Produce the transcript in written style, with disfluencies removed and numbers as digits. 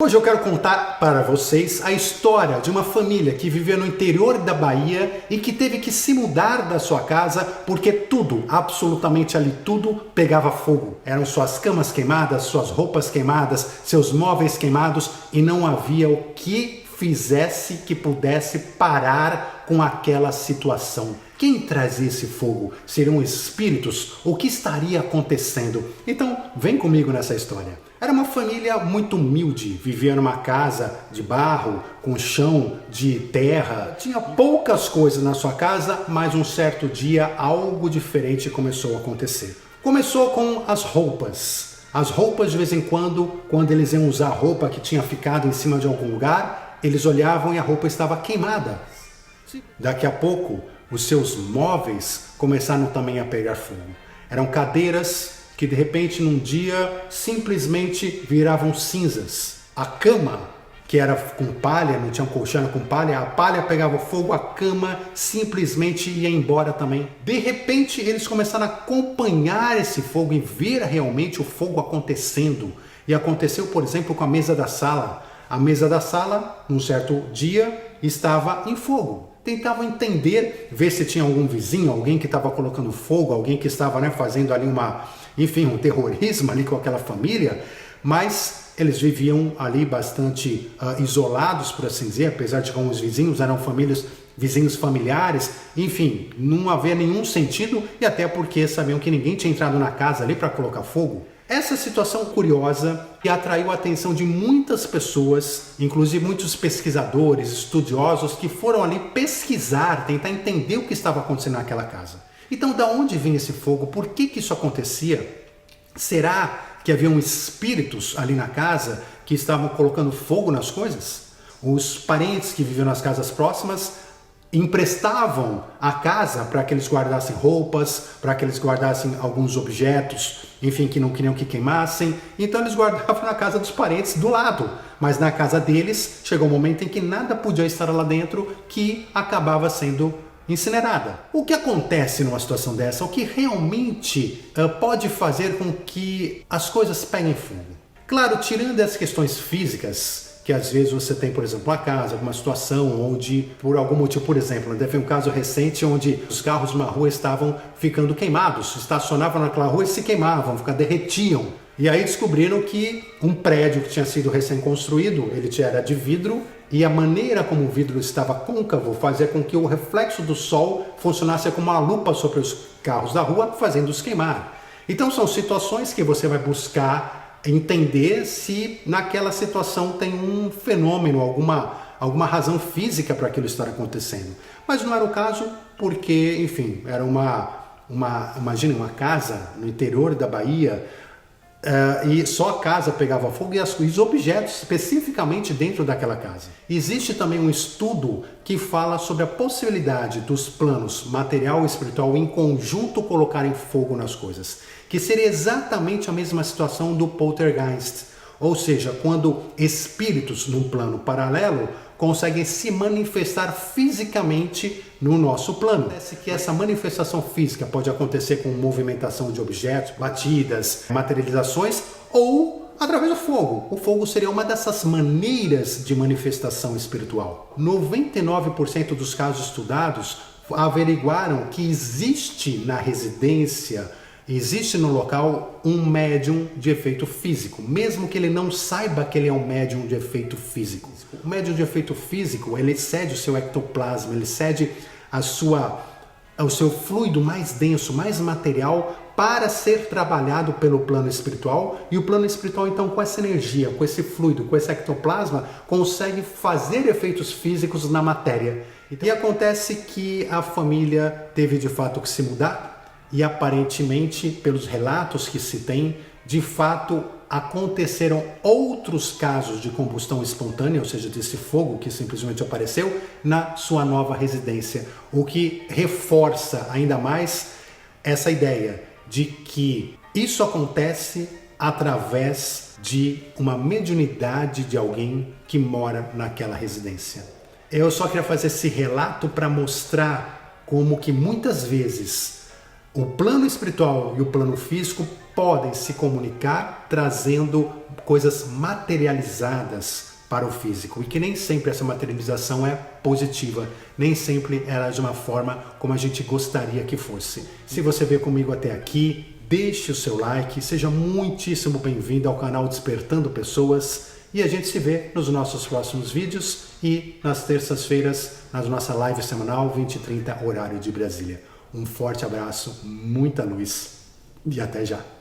Hoje eu quero contar para vocês a história de uma família que vivia no interior da Bahia e que teve que se mudar da sua casa porque tudo, absolutamente ali tudo, pegava fogo. Eram suas camas queimadas, suas roupas queimadas, seus móveis queimados e não havia o que fizesse que pudesse parar com aquela situação. Quem trazia esse fogo? Seriam espíritos? O que estaria acontecendo? Então, vem comigo nessa história. Era uma família muito humilde, vivia numa casa de barro, com chão de terra. Tinha poucas coisas na sua casa, mas um certo dia algo diferente começou a acontecer. Começou com as roupas. As roupas, de vez em quando eles iam usar roupa que tinha ficado em cima de algum lugar, eles olhavam e a roupa estava queimada. Daqui a pouco, os seus móveis começaram também a pegar fogo. Eram cadeiras que de repente num dia simplesmente viravam cinzas. A cama, que era com palha, não tinha um colchão, era com palha, a palha pegava fogo, a cama simplesmente ia embora também. De repente eles começaram a acompanhar esse fogo e ver realmente o fogo acontecendo. E aconteceu, por exemplo, com a mesa da sala. A mesa da sala, num certo dia, estava em fogo. Tentavam entender, ver se tinha algum vizinho, alguém que estava colocando fogo, alguém que estava fazendo ali um terrorismo ali com aquela família, mas eles viviam ali bastante isolados, por assim dizer, apesar de que os vizinhos eram vizinhos familiares, enfim, não havia nenhum sentido e até porque sabiam que ninguém tinha entrado na casa ali para colocar fogo. Essa situação curiosa que atraiu a atenção de muitas pessoas, inclusive muitos pesquisadores, estudiosos que foram ali pesquisar, tentar entender o que estava acontecendo naquela casa. Então, da onde vinha esse fogo? Por que isso acontecia? Será que haviam espíritos ali na casa que estavam colocando fogo nas coisas? Os parentes que viviam nas casas próximas emprestavam a casa para que eles guardassem roupas, para que eles guardassem alguns objetos, enfim, que não queriam que queimassem. Então eles guardavam na casa dos parentes do lado. Mas na casa deles chegou um momento em que nada podia estar lá dentro, que acabava sendo incinerada. O que acontece numa situação dessa? O que realmente pode fazer com que as coisas peguem fogo? Claro, tirando as questões físicas, que às vezes você tem, por exemplo, uma casa, alguma situação onde, por algum motivo, por exemplo, teve um caso recente onde os carros numa rua estavam ficando queimados, estacionavam naquela rua e se queimavam, derretiam. E aí descobriram que um prédio que tinha sido recém-construído, ele era de vidro, e a maneira como o vidro estava côncavo fazia com que o reflexo do sol funcionasse como uma lupa sobre os carros da rua, fazendo-os queimar. Então são situações que você vai buscar entender se naquela situação tem um fenômeno, alguma razão física para aquilo estar acontecendo. Mas não era o caso porque, enfim, era imagine uma casa no interior da Bahia, e só a casa pegava fogo e os objetos especificamente dentro daquela casa. Existe também um estudo que fala sobre a possibilidade dos planos material e espiritual em conjunto colocarem fogo nas coisas, que seria exatamente a mesma situação do poltergeist, ou seja, quando espíritos num plano paralelo conseguem se manifestar fisicamente no nosso plano. Parece que essa manifestação física pode acontecer com movimentação de objetos, batidas, materializações ou através do fogo. O fogo seria uma dessas maneiras de manifestação espiritual. 99% dos casos estudados averiguaram que existe na residência, existe no local um médium de efeito físico, mesmo que ele não saiba que ele é um médium de efeito físico. O médium de efeito físico, ele cede o seu ectoplasma, ele cede o seu fluido mais denso, mais material, para ser trabalhado pelo plano espiritual, e o plano espiritual então com essa energia, com esse fluido, com esse ectoplasma, consegue fazer efeitos físicos na matéria. E acontece que a família teve de fato que se mudar, e aparentemente, pelos relatos que se tem, de fato aconteceram outros casos de combustão espontânea, ou seja, desse fogo que simplesmente apareceu na sua nova residência, o que reforça ainda mais essa ideia de que isso acontece através de uma mediunidade de alguém que mora naquela residência. Eu só queria fazer esse relato para mostrar como que muitas vezes o plano espiritual e o plano físico podem se comunicar trazendo coisas materializadas para o físico, e que nem sempre essa materialização é positiva, nem sempre ela é de uma forma como a gente gostaria que fosse. Se você veio comigo até aqui, deixe o seu like, seja muitíssimo bem-vindo ao canal Despertando Pessoas, e a gente se vê nos nossos próximos vídeos e nas terças-feiras, na nossa live semanal, 20h30, horário de Brasília. Um forte abraço, muita luz e até já!